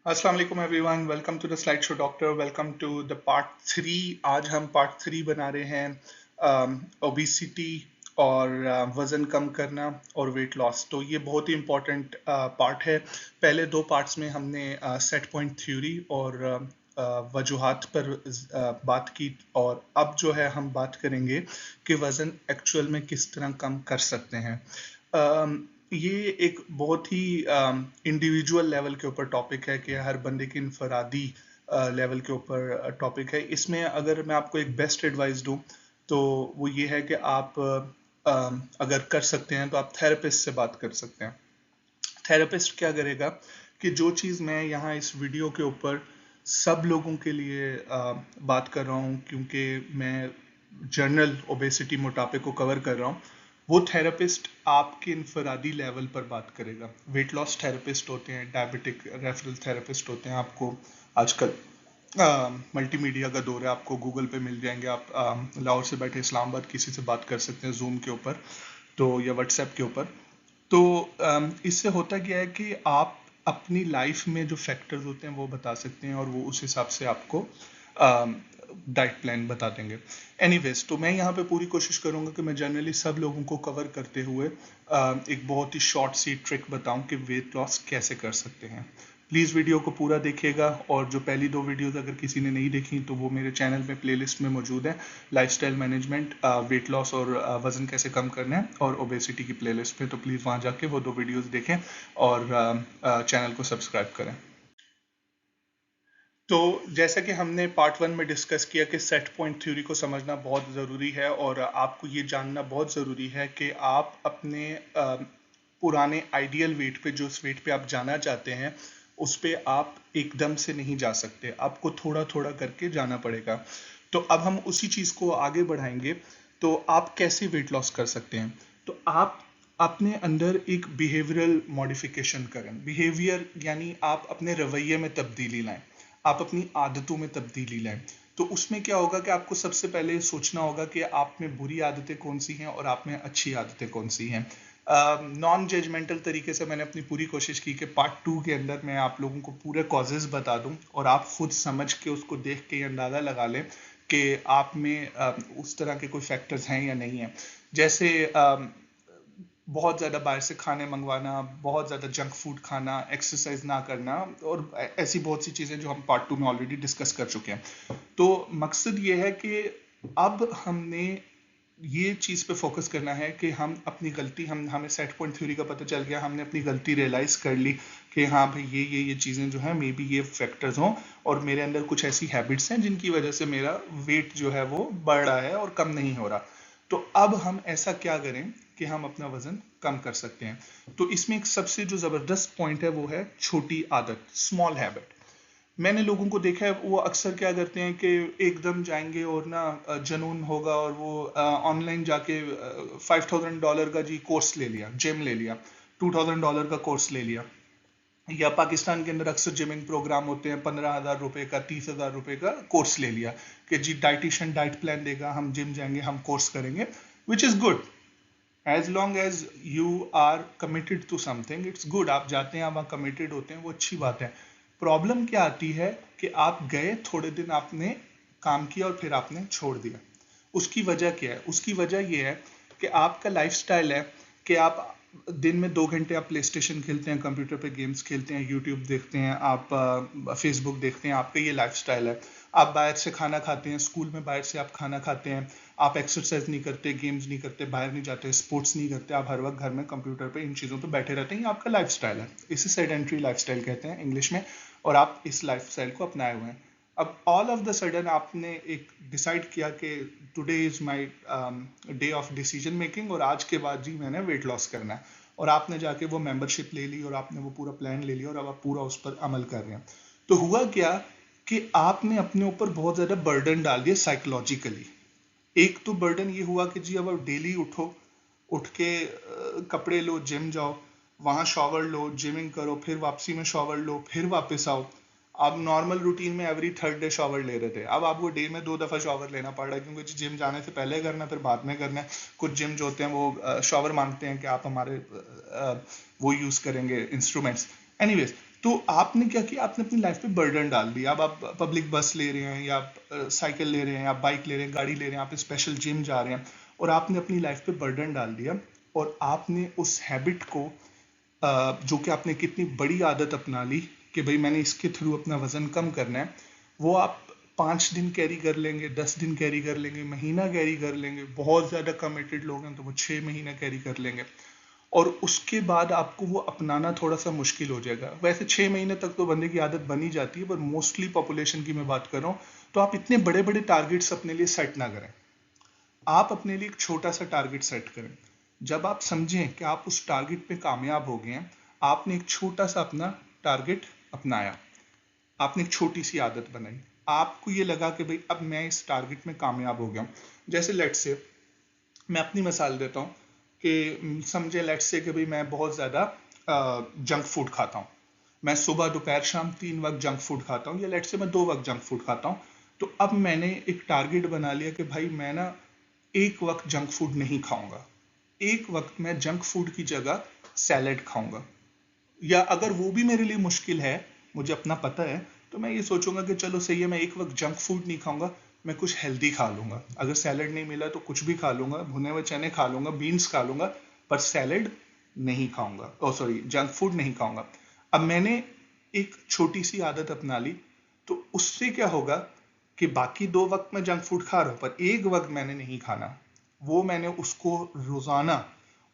अस्सलाम वालेकुम everyone, welcome to the slide show doctor. Welcome to the part 3। आज हम पार्ट 3 बना रहे हैं ओबिसिटी और वज़न कम करना और वेट लॉस। तो ये बहुत ही इम्पोर्टेंट पार्ट है। पहले दो पार्ट्स में हमने सेट पॉइंट थ्योरी और वजूहात पर बात की, और अब जो है हम बात करेंगे कि वज़न एक्चुअल में किस तरह कम कर सकते हैं। ये एक बहुत ही इंडिविजुअल लेवल के ऊपर टॉपिक है कि हर बंदे की इनफरादी लेवल के ऊपर टॉपिक है। इसमें अगर मैं आपको एक बेस्ट एडवाइस दूं तो वो ये है कि आप अगर कर सकते हैं तो आप थेरेपिस्ट से बात कर सकते हैं। थेरेपिस्ट क्या करेगा कि जो चीज़ मैं यहाँ इस वीडियो के ऊपर सब लोगों के लिए बात कर रहा हूँ, क्योंकि मैं जनरल ओबेसिटी मोटापे को कवर कर रहा हूँ, वो थेरेपिस्ट आपके इनफरादी लेवल पर बात करेगा। वेट लॉस थेरेपिस्ट होते हैं, डायबिटिक रेफरल थेरेपिस्ट होते हैं। आपको आजकल मल्टीमीडिया का दौर है, आपको गूगल पे मिल जाएंगे। आप लाहौर से बैठे इस्लामाबाद किसी से बात कर सकते हैं जूम के ऊपर, तो या व्हाट्सएप के ऊपर। तो इससे होता क्या है कि आप अपनी लाइफ में जो फैक्टर्स होते हैं वो बता सकते हैं, और वो उस हिसाब से आपको डाइट प्लान बता देंगे। एनीवेज, तो मैं यहाँ पे पूरी कोशिश करूंगा कि मैं जनरली सब लोगों को कवर करते हुए एक बहुत ही शॉर्ट सी ट्रिक बताऊं कि वेट लॉस कैसे कर सकते हैं। प्लीज़ वीडियो को पूरा देखिएगा, और जो पहली दो वीडियोस अगर किसी ने नहीं देखी तो वो मेरे चैनल में प्लेलिस्ट में मौजूद है। लाइफस्टाइल मैनेजमेंट, वेट लॉस और वज़न कैसे कम करना है, और ओबेसिटी की प्लेलिस्ट में। तो प्लीज़ वहाँ जाके वो दो वीडियोस देखें और चैनल को सब्सक्राइब करें। तो जैसा कि हमने पार्ट 1 में डिस्कस किया कि सेट पॉइंट थ्योरी को समझना बहुत ज़रूरी है, और आपको ये जानना बहुत ज़रूरी है कि आप अपने पुराने आइडियल वेट पे, जो उस वेट पे आप जाना चाहते हैं, उस पे आप एकदम से नहीं जा सकते। आपको थोड़ा थोड़ा करके जाना पड़ेगा। तो अब हम उसी चीज़ को आगे बढ़ाएंगे। तो आप कैसे वेट लॉस कर सकते हैं? तो आप अपने अंदर एक बिहेवियरल मॉडिफिकेशन करें। बिहेवियर यानी आप अपने रवैये में तब्दीली लाएं, आप अपनी आदतों में तब्दीली लाएं। तो उसमें क्या होगा कि आपको सबसे पहले सोचना होगा कि आप में बुरी आदतें कौन सी हैं और आप में अच्छी आदतें कौन सी हैं। नॉन जजमेंटल तरीके से मैंने अपनी पूरी कोशिश की कि पार्ट 2 के अंदर मैं आप लोगों को पूरे कॉजेज बता दूं, और आप खुद समझ के उसको देख के अंदाज़ा लगा लें कि आप में उस तरह के कोई फैक्टर्स हैं या नहीं है। जैसे बहुत ज़्यादा बाहर से खाने मंगवाना, बहुत ज़्यादा जंक फूड खाना, एक्सरसाइज ना करना, और ऐसी बहुत सी चीज़ें जो हम पार्ट 2 में ऑलरेडी डिस्कस कर चुके हैं। तो मकसद ये है कि अब हमने ये चीज़ पे फोकस करना है कि हम अपनी गलती, हमें सेट पॉइंट थ्योरी का पता चल गया, हमने अपनी गलती रियलाइज कर ली कि हाँ भाई ये चीज़ें जो है मे बी ये फैक्टर्स हों, और मेरे अंदर कुछ ऐसी हैबिट्स हैं जिनकी वजह से मेरा वेट जो है वो बढ़ रहा है और कम नहीं हो रहा। तो अब हम ऐसा क्या करें कि हम अपना वजन कम कर सकते हैं? तो इसमें एक सबसे जो जबरदस्त पॉइंट है वो है छोटी आदत, स्मॉल हैबिट। मैंने लोगों को देखा है, वो अक्सर क्या करते हैं कि एकदम जाएंगे और ना जुनून होगा, और वो ऑनलाइन जाके $5,000 का जी कोर्स ले लिया, जिम ले लिया, $2,000 का कोर्स ले लिया। या पाकिस्तान के अंदर अक्सर जिमिंग प्रोग्राम होते हैं, 15,000 रुपए का, 30,000 रुपए का कोर्स ले लिया कि जी डाइटिशियन डाइट प्लान देगा, हम जिम जाएंगे, हम कोर्स करेंगे। Which is good, as long as you are committed to something, it's good. आप जाते हैं, आप वहाँ कमिटेड होते हैं, वो अच्छी बात है। प्रॉब्लम क्या आती है कि आप गए, थोड़े दिन आपने काम किया और फिर आपने छोड़ दिया। उसकी वजह क्या है? उसकी वजह यह है कि आपका लाइफस्टाइल है कि आप दिन में 2 घंटे आप प्ले स्टेशन खेलते हैं, कंप्यूटर पे गेम्स खेलते हैं, यूट्यूब देखते हैं, आप फेसबुक देखते हैं, आपका ये लाइफस्टाइल है। आप बाहर से खाना खाते हैं, स्कूल में बाहर से आप खाना खाते हैं, आप एक्सरसाइज नहीं करते, गेम्स नहीं करते, बाहर नहीं जाते, स्पोर्ट्स नहीं करते, आप हर वक्त घर में कंप्यूटर पे इन चीज़ों पे बैठे रहते हैं। ये आपका लाइफस्टाइल है, इसे सेडेंट्री लाइफस्टाइल कहते हैं इंग्लिश में, और आप इस लाइफस्टाइल को अपनाए हुए हैं। अब ऑल ऑफ द सडन आपने एक डिसाइड किया कि today is my day of decision making, और आज के बाद जी मैंने वेट लॉस करना है, और आपने जाके वो मेंबरशिप ले ली और आपने वो पूरा प्लान ले लिया, और अब आप पूरा उस पर अमल कर रहे हैं। तो हुआ क्या कि आपने अपने ऊपर बहुत ज़्यादा बर्डन डाल दिया साइकोलॉजिकली। एक तो बर्डन ये हुआ कि जी अब आप डेली उठो, उठ के कपड़े लो, जिम जाओ, वहाँ शॉवर लो, जिमिंग करो, फिर वापसी में शॉवर लो, फिर वापस आओ। आप नॉर्मल रूटीन में एवरी थर्ड डे शॉवर ले रहे थे, अब आपको डे में 2 दफ़ा शॉवर लेना पड़ रहा है, क्योंकि जिम जाने से पहले करना है, फिर बाद में करना है। कुछ जिम जो होते हैं वो शॉवर मांगते हैं कि आप हमारे वो यूज़ करेंगे इंस्ट्रूमेंट्स। एनीवेज, तो आपने क्या किया, आपने अपनी लाइफ पे बर्डन डाल दिया। अब आप पब्लिक बस ले रहे हैं, या आप साइकिल ले रहे हैं, या बाइक ले रहे हैं, गाड़ी ले रहे हैं, आप स्पेशल जिम जा रहे हैं, और आपने अपनी लाइफ पे बर्डन डाल दिया। और आपने उस हैबिट को जो कि आपने कितनी बड़ी आदत अपना ली कि भाई मैंने इसके थ्रू अपना वजन कम करना है, वो आप 5 दिन कैरी कर लेंगे, 10 दिन कैरी कर लेंगे, महीना कैरी कर लेंगे, बहुत ज्यादा कमिटेड लोग हैं तो वो 6 महीना कैरी कर लेंगे। और उसके बाद आपको वो अपनाना थोड़ा सा मुश्किल हो जाएगा। वैसे 6 महीने तक तो बंदे की आदत बनी जाती है, पर मोस्टली पॉपुलेशन की मैं बात कर रहा हूँ। तो आप इतने बड़े बड़े टारगेट्स अपने लिए सेट ना करें, आप अपने लिए एक छोटा सा टारगेट सेट करें। जब आप समझें कि आप उस टारगेट पे कामयाब हो गए हैं, आपने एक छोटा सा अपना टारगेट अपनाया, आपने एक छोटी सी आदत बनाई, आपको ये लगा कि भाई अब मैं इस टारगेट में कामयाब हो गया हूँ। जैसे लेट्स से मैं अपनी मिसाल देता हूँ कि समझे लेट्स से कि भाई मैं बहुत ज़्यादा जंक फूड खाता हूँ। मैं सुबह दोपहर शाम 3 वक्त जंक फूड खाता हूँ, या लेट्स से मैं 2 वक्त जंक फूड खाता हूँ। तो अब मैंने एक टारगेट बना लिया कि भाई मैं ना एक वक्त जंक फूड नहीं खाऊंगा, एक वक्त मैं जंक फूड की जगह सैलेड खाऊंगा। या अगर वो भी मेरे लिए मुश्किल है, मुझे अपना पता है, तो मैं ये सोचूंगा कि चलो सही है, मैं एक वक्त जंक फूड नहीं खाऊंगा, मैं कुछ हेल्दी खा लूंगा। अगर सैलेड नहीं मिला तो कुछ भी खा लूंगा, भुने हुए चने खा लूंगा, बीन्स खा लूंगा, पर सैलेड नहीं खाऊंगा, ओ सॉरी जंक फूड नहीं खाऊंगा। अब मैंने एक छोटी सी आदत अपना ली, तो उससे क्या होगा कि बाकी 2 वक्त मैं जंक फूड खा रहा हूं, पर एक वक्त मैंने नहीं खाना। वो मैंने उसको रोजाना,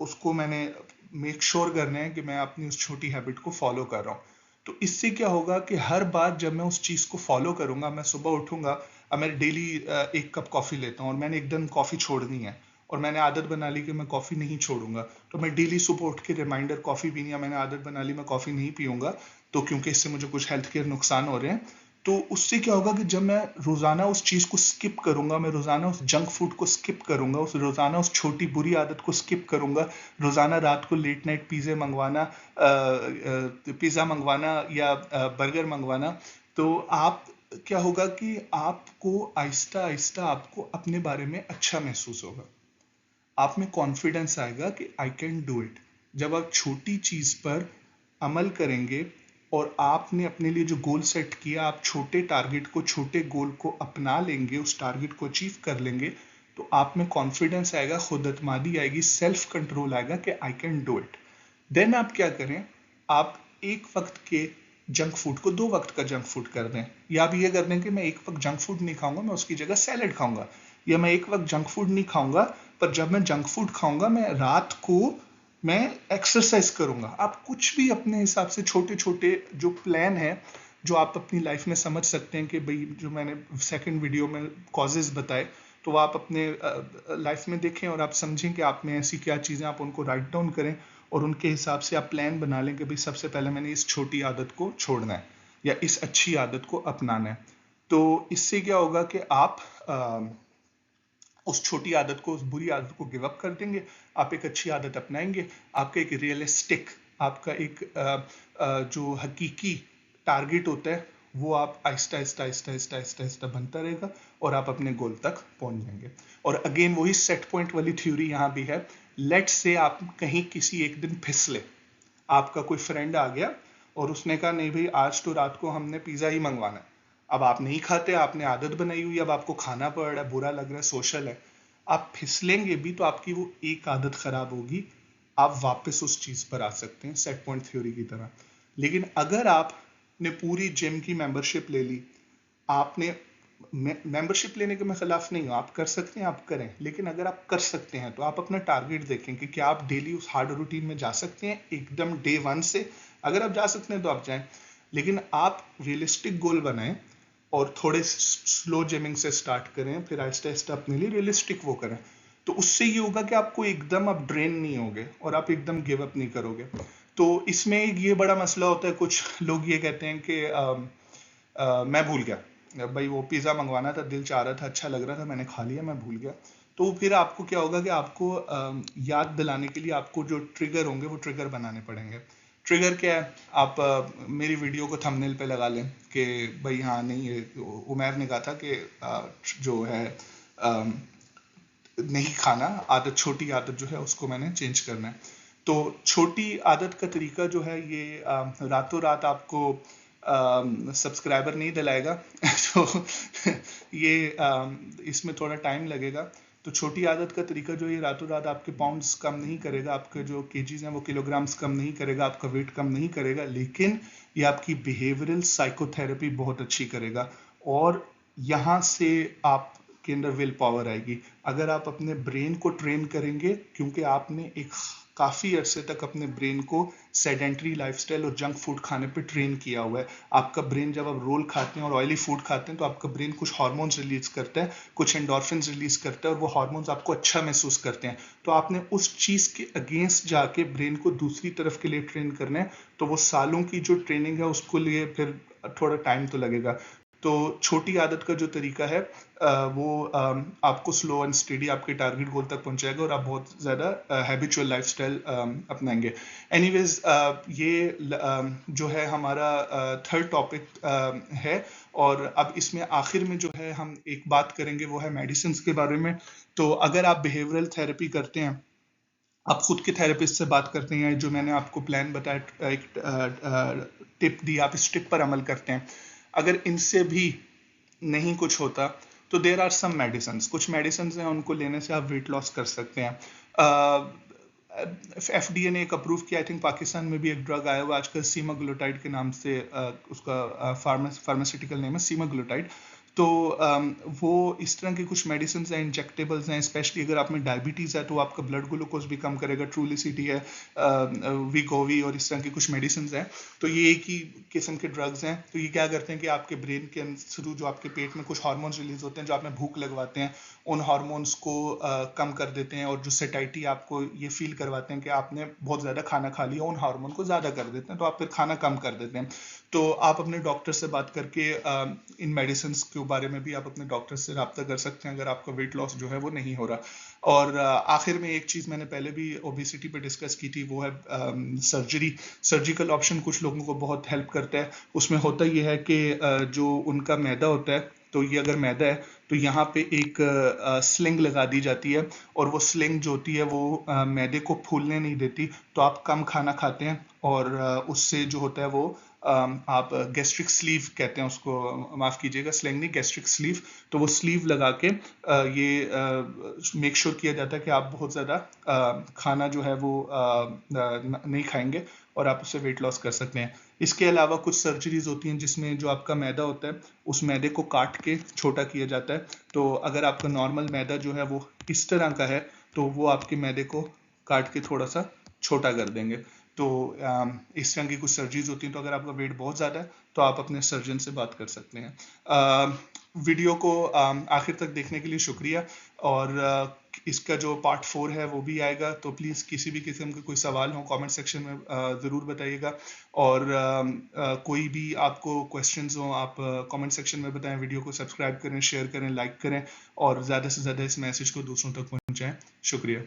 उसको मैंने मेक श्योर करना है कि मैं अपनी उस छोटी हैबिट को फॉलो कर रहा हूँ। तो इससे क्या होगा कि हर बार जब मैं उस चीज को फॉलो करूंगा, मैं सुबह उठूंगा, अब मैं डेली 1 कप कॉफी लेता हूँ और मैंने एकदम कॉफी छोड़नी है, और मैंने आदत बना ली कि मैं कॉफी नहीं छोड़ूंगा, तो मैं डेली सुबह उठ के रिमाइंडर कॉफी पीनी है, मैंने आदत बना ली मैं कॉफी नहीं पीऊंगा, तो क्योंकि इससे मुझे कुछ हेल्थ केयर नुकसान हो रहे हैं। तो उससे क्या होगा कि जब मैं रोजाना उस चीज को स्किप करूंगा, मैं रोजाना उस जंक फूड को स्किप करूंगा, उस रोजाना उस छोटी बुरी आदत को स्किप करूंगा, रोजाना रात को लेट नाइट पिज्जा मंगवाना या बर्गर मंगवाना, तो आप क्या होगा कि आपको आहिस्ता आहिस्ता आपको अपने बारे में अच्छा महसूस होगा, आप में कॉन्फिडेंस आएगा कि आई कैन डू इट। जब आप छोटी चीज पर अमल करेंगे और आपने अपने लिए जो गोल सेट किया, आप छोटे टारगेट को, छोटे गोल को अपना लेंगे, उस टारगेट को अचीव कर लेंगे, तो आप में कॉन्फिडेंस आएगा, खुद एतमादी आएगी, सेल्फ कंट्रोल आएगा कि I can do it. Then आप क्या करें, आप एक वक्त के जंक फूड को 2 वक्त का जंक फूड कर दें, या आप ये कर दें कि मैं एक वक्त जंक फूड नहीं खाऊंगा, मैं उसकी जगह सैलेड खाऊंगा, या मैं एक वक्त जंक फूड नहीं खाऊंगा, पर जब मैं जंक फूड खाऊंगा मैं रात को मैं एक्सरसाइज करूंगा। आप कुछ भी अपने हिसाब से छोटे छोटे जो प्लान है, जो आप अपनी लाइफ में समझ सकते हैं कि भाई जो मैंने सेकंड वीडियो में कॉजेज बताए, तो आप अपने लाइफ में देखें और आप समझें कि आप में ऐसी क्या चीज़ें, आप उनको राइट डाउन करें और उनके हिसाब से आप प्लान बना लें कि भाई सबसे पहले मैंने इस छोटी आदत को छोड़ना है या इस अच्छी आदत को अपनाना है। तो इससे क्या होगा कि आप उस छोटी आदत को, उस बुरी आदत को गिव अप कर देंगे, आप एक अच्छी आदत अपनाएंगे, आपका एक रियलिस्टिक, आपका एक जो हकीकी टारगेट होता है, वो आप आहिस्ता आहिस्ता आहिस्ता आहिस्ता आहिस्ता आहिस्ता बनता रहेगा और आप अपने गोल तक पहुंच जाएंगे। और अगेन वही सेट पॉइंट वाली थ्योरी यहाँ भी है। लेट्स से आप कहीं किसी एक दिन फिसले, आपका कोई फ्रेंड आ गया और उसने कहा नहीं भाई आज तो रात को हमने पिज्जा ही मंगवाना है। अब आप नहीं खाते, आपने आदत बनाई हुई, अब आपको खाना पड़ रहा है, बुरा लग रहा है, सोशल है, आप फिसलेंगे भी तो आपकी वो एक आदत खराब होगी, आप वापस उस चीज पर आ सकते हैं सेट पॉइंट थ्योरी की तरह। लेकिन अगर आपने पूरी जिम की मेंबरशिप ले ली, आपने मेंबरशिप लेने के मैं खिलाफ नहीं हूँ, आप कर सकते हैं, आप करें, लेकिन अगर आप कर सकते हैं तो आप अपना टारगेट देखें कि क्या आप डेली उस हार्ड रूटीन में जा सकते हैं एकदम डे 1 से। अगर आप जा सकते हैं तो आप जाएं, लेकिन आप रियलिस्टिक गोल बनाएं और थोड़े स्लो जिमिंग से स्टार्ट करें, फिर आहिस्ता आहिस्ता अपने लिए रियलिस्टिक वो करें। तो उससे ये होगा कि आपको एकदम आप ड्रेन नहीं होगे और आप एकदम गिव अप नहीं करोगे। तो इसमें ये बड़ा मसला होता है, कुछ लोग ये कहते हैं कि मैं भूल गया भाई, वो पिज़्ज़ा मंगवाना था, दिल चाह रहा था, अच्छा लग रहा था, मैंने खा लिया, मैं भूल गया। तो फिर आपको क्या होगा कि आपको याद दिलाने के लिए आपको जो ट्रिगर होंगे वो ट्रिगर बनाने पड़ेंगे। ट्रिगर क्या है, आप मेरी वीडियो को थंबनेल पे लगा लें कि भाई हाँ नहीं, ये उमैर ने कहा था कि जो है नहीं खाना, आदत, छोटी आदत जो है उसको मैंने चेंज करना है। तो छोटी आदत का तरीका जो है ये रातों रात आपको सब्सक्राइबर नहीं दिलाएगा तो ये इसमें थोड़ा टाइम लगेगा। तो छोटी आदत का तरीका जो ये रातों रात आपके पाउंड्स कम नहीं करेगा, आपके जो केजीज हैं वो किलोग्राम्स कम नहीं करेगा, आपका वेट कम नहीं करेगा, लेकिन ये आपकी बिहेवियरल साइकोथेरेपी बहुत अच्छी करेगा। और यहाँ से आप के अंदर विल पावर आएगी अगर आप अपने ब्रेन को ट्रेन करेंगे, क्योंकि आपने एक काफी अरसे तक अपने ब्रेन को सेडेंटरी लाइफस्टाइल और जंक फूड खाने पे ट्रेन किया हुआ है। आपका ब्रेन जब आप रोल खाते हैं और ऑयली फूड खाते हैं तो आपका ब्रेन कुछ हार्मोन्स रिलीज करता है, कुछ एंडोर्फिन्स रिलीज करता है, और वो हार्मोन्स आपको अच्छा महसूस करते हैं। तो आपने उस चीज के अगेंस्ट जाके ब्रेन को दूसरी तरफ के लिए ट्रेन करना है। तो वो सालों की जो ट्रेनिंग है उसको लिए फिर थोड़ा टाइम तो लगेगा। तो छोटी आदत का जो तरीका है वो आपको स्लो एंड स्टेडी आपके टारगेट गोल तक पहुंचाएगा और आप बहुत ज़्यादा हैबिचुअल लाइफस्टाइल अपनाएंगे। एनीवेज ये जो है हमारा थर्ड टॉपिक है, और अब इसमें आखिर में जो है हम एक बात करेंगे वो है मेडिसिन के बारे में। तो अगर आप बिहेवियरल थेरेपी करते हैं, आप खुद के थेरेपिस्ट से बात करते हैं, जो मैंने आपको प्लान बताया, एक टिप दी, आप इस टिप पर अमल करते हैं, अगर इनसे भी नहीं कुछ होता तो देर आर सम मेडिसिन, कुछ मेडिसिन हैं उनको लेने से आप वेट लॉस कर सकते हैं। एफडीए ने एक अप्रूव किया, आई थिंक पाकिस्तान में भी एक ड्रग आया हुआ आजकल सीमाग्लूटाइड के नाम से, उसका फार्मास्यूटिकल नेम है सीमाग्लूटाइड। तो वो इस तरह की कुछ मेडिसिन हैं, इंजेक्टेबल्स हैं, स्पेशली अगर आप में डायबिटीज़ है तो आपका ब्लड ग्लूकोज भी कम करेगा। ट्रूलिसिटी है, वीगोवी और इस तरह की कुछ मेडिसिन हैं। तो ये एक ही किस्म के ड्रग्स हैं। तो ये क्या करते हैं कि आपके ब्रेन के थ्रू जो आपके पेट में कुछ हार्मोन्स रिलीज होते हैं जो आप में भूख लगवाते हैं, उन हार्मोन्स को कम कर देते हैं, और जो सेटाइटी आपको ये फील करवाते हैं कि आपने बहुत ज़्यादा खाना खा लिया, उन हार्मोन को ज़्यादा कर देते हैं, तो आप फिर खाना कम कर देते हैं। तो आप अपने डॉक्टर से बात करके इन मेडिसिन के बारे में भी आप अपने डॉक्टर से रब्ता कर सकते हैं अगर आपका वेट लॉस जो है वो नहीं हो रहा। और आखिर में एक चीज़ मैंने पहले भी ओबेसिटी पे डिस्कस की थी, वो है सर्जरी। सर्जिकल ऑप्शन कुछ लोगों को बहुत हेल्प करता है। उसमें होता यह है कि जो उनका मैदा होता है, तो ये अगर मैदा है तो यहाँ पे एक स्लिंग लगा दी जाती है, और वो स्लिंग जो होती है वो मैदे को फूलने नहीं देती। तो आप कम खाना खाते हैं, और उससे जो होता है वो आप गैस्ट्रिक स्लीव कहते हैं उसको, माफ़ कीजिएगा, स्लिंग नहीं, गैस्ट्रिक स्लीव। तो वो स्लीव लगा के ये मेक श्योर किया जाता है कि आप बहुत ज़्यादा खाना जो है वो नहीं खाएंगे, और आप उससे वेट लॉस कर सकते हैं। इसके अलावा कुछ सर्जरीज होती हैं जिसमें जो आपका मैदा होता है उस मैदे को काट के छोटा किया जाता है। तो अगर आपका नॉर्मल मैदा जो है वो इस तरह का है, तो वो आपके मैदे को काट के थोड़ा सा छोटा कर देंगे। तो इस तरह की कुछ सर्जरीज होती हैं। तो अगर आपका वेट बहुत ज़्यादा है तो आप अपने सर्जन से बात कर सकते हैं। वीडियो को आखिर तक देखने के लिए शुक्रिया, और इसका जो पार्ट 4 है वो भी आएगा। तो प्लीज़ किसी भी किस्म के कोई सवाल हो कमेंट सेक्शन में ज़रूर बताइएगा, और कोई भी आपको क्वेश्चंस हो आप कमेंट सेक्शन में बताएं। वीडियो को सब्सक्राइब करें, शेयर करें, लाइक करें, और ज़्यादा से ज़्यादा इस मैसेज को दूसरों तक पहुंचाएं। शुक्रिया।